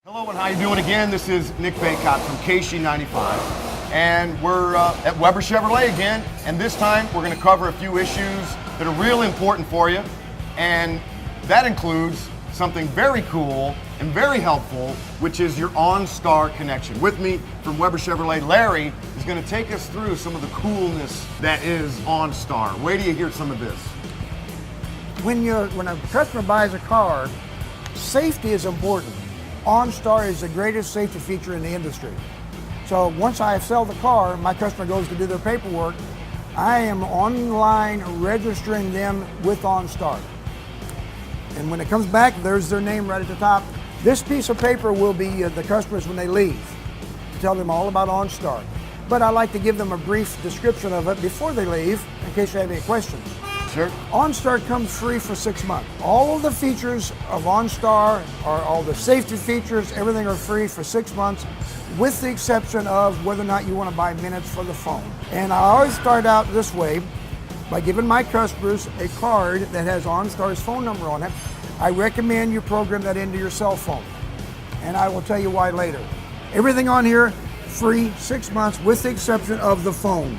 Hello and how you doing again? This is Nick Bacott from KSHE95 and we're at Weber Chevrolet again, and this time we're going to cover a few issues that are real important for you, and that includes something very cool and very helpful, which is your Onstar connection. With me from Weber Chevrolet, Larry is going to take us through some of the coolness that is Onstar. Wait till you hear some of this. When a customer buys a car, safety is important. Onstar is the greatest safety feature in the industry. So once I sell the car, my customer goes to do their paperwork, I am online registering them with Onstar. And when it comes back, there's their name right at the top. This piece of paper will be the customers when they leave, to tell them all about Onstar. But I like to give them a brief description of it before they leave, in case they have any questions. Sure. Onstar comes free for 6 months. All of the features of Onstar, or all the safety features, everything are free for 6 months, with the exception of whether or not you want to buy minutes for the phone. And I always start out this way, by giving my customers a card that has Onstar's phone number on it. I recommend you program that into your cell phone, and I will tell you why later. Everything on here, free 6 months, with the exception of the phone.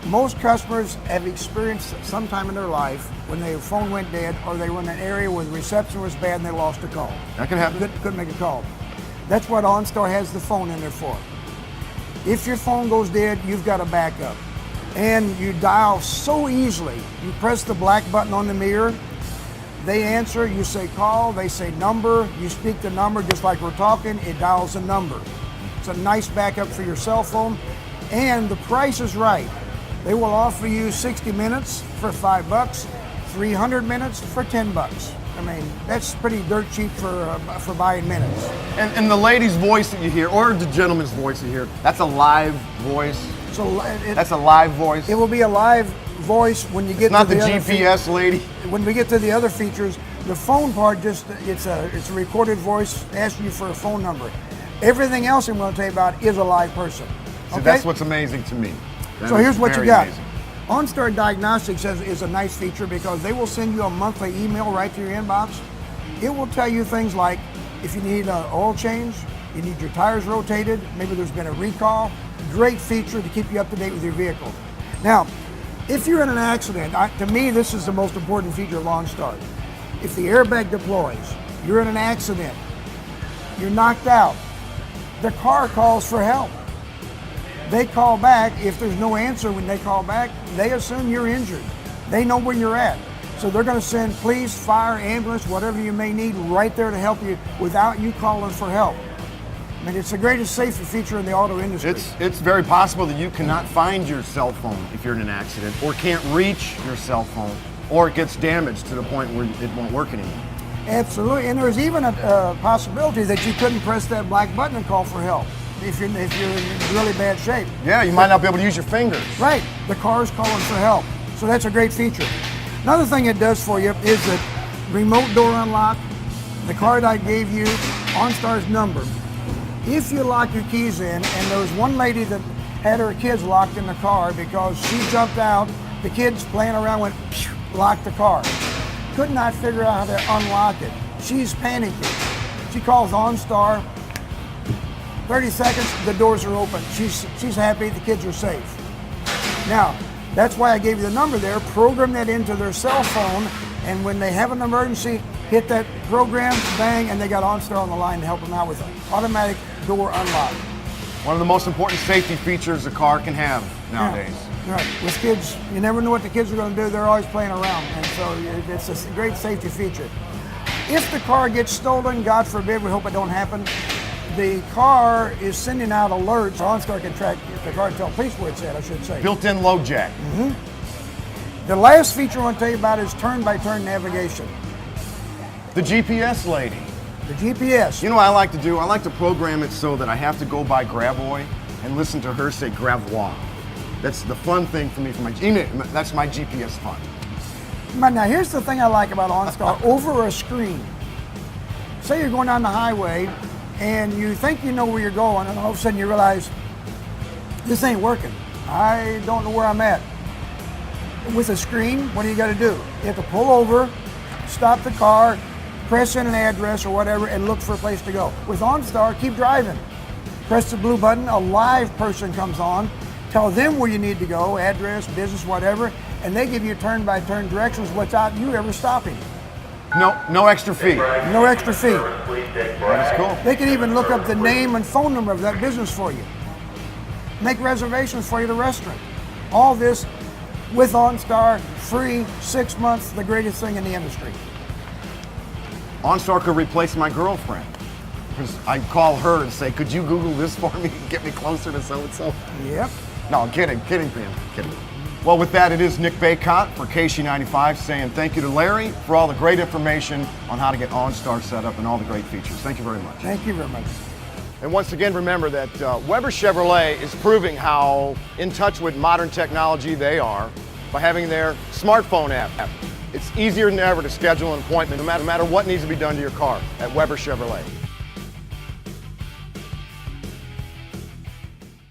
Most customers have experienced sometime in their life when their phone went dead, or they were in an area where the reception was bad and they lost a call. That can happen. Couldn't make a call. That's what OnStar has the phone in there for. If your phone goes dead, you've got a backup. And you dial so easily. You press the black button on the mirror, they answer, you say call, they say number, you speak the number just like we're talking, it dials a number. It's a nice backup for your cell phone, and the price is right. They will offer you 60 minutes for $5, 300 minutes for $10. I mean, that's pretty dirt cheap for buying minutes. And the lady's voice that you hear, or the gentleman's voice you hear, that's a live voice. So that's a live voice. It will be a live voice when you get to not the other GPS lady. When we get to the other features, the phone part it's a recorded voice asking you for a phone number. Everything else I'm going to tell you about is a live person. See, okay? that's what's amazing to me. So here's what you got. Amazing. OnStar Diagnostics is a nice feature because they will send you a monthly email right to your inbox. It will tell you things like if you need an oil change, you need your tires rotated, maybe there's been a recall. Great feature to keep you up to date with your vehicle. Now, if you're in an accident, to me this is the most important feature of OnStar. If the airbag deploys, you're in an accident, you're knocked out, the car calls for help. They call back. If there's no answer when they call back, they assume you're injured. They know where you're at. So they're going to send police, fire, ambulance, whatever you may need right there to help you without you calling for help. I mean, it's the greatest safety feature in the auto industry. It's very possible that you cannot find your cell phone if you're in an accident, or can't reach your cell phone, or it gets damaged to the point where it won't work anymore. Absolutely, and there's even a possibility that you couldn't press that black button and call for help. If you're in really bad shape. Yeah, you might not be able to use your fingers. Right, the car's calling for help. So that's a great feature. Another thing it does for you is that remote door unlock, the card I gave you, OnStar's number. If you lock your keys in, and there was one lady that had her kids locked in the car because she jumped out, the kids playing around went, phew, locked the car. Could not figure out how to unlock it. She's panicking. She calls OnStar. 30 seconds, the doors are open. She's happy, the kids are safe. Now, that's why I gave you the number there. Program that into their cell phone, and when they have an emergency, hit that program, bang, and they got OnStar on the line to help them out with it. Automatic door unlock. One of the most important safety features a car can have nowadays. Yeah, right. With kids, you never know what the kids are going to do. They're always playing around, and so it's a great safety feature. If the car gets stolen, God forbid, we hope it don't happen, the car is sending out alerts. OnStar can track the car and tell police where it's at, I should say. Built-in load jack. The last feature I want to tell you about is turn-by-turn navigation. The GPS lady. The GPS. You know what I like to do? I like to program it so that I have to go by Gravois and listen to her say Gravois. That's the fun thing for me. That's my GPS fun. But now here's the thing I like about OnStar. Over a screen, say you're going down the highway and you think you know where you're going, and all of a sudden you realize this ain't working. I don't know where I'm at. With a screen, what do you got to do? You have to pull over, stop the car, press in an address or whatever and look for a place to go. With OnStar, keep driving. Press the blue button, a live person comes on, tell them where you need to go, address, business, whatever, and they give you turn-by-turn directions without you ever stopping. No extra fee. No extra fee. That's cool. They can even look up the name and phone number of that business for you. Make reservations for you at the restaurant. All this with OnStar, free, 6 months, the greatest thing in the industry. OnStar could replace my girlfriend. Because I'd call her and say, could you Google this for me and get me closer to so-and-so? Yep. No, I'm kidding, Pam, kidding. Well, with that, it is Nick Bacott for KSHE95 saying thank you to Larry for all the great information on how to get OnStar set up and all the great features. Thank you very much. Thank you very much. And once again, remember that Weber Chevrolet is proving how in touch with modern technology they are by having their smartphone app. It's easier than ever to schedule an appointment no matter what needs to be done to your car at Weber Chevrolet.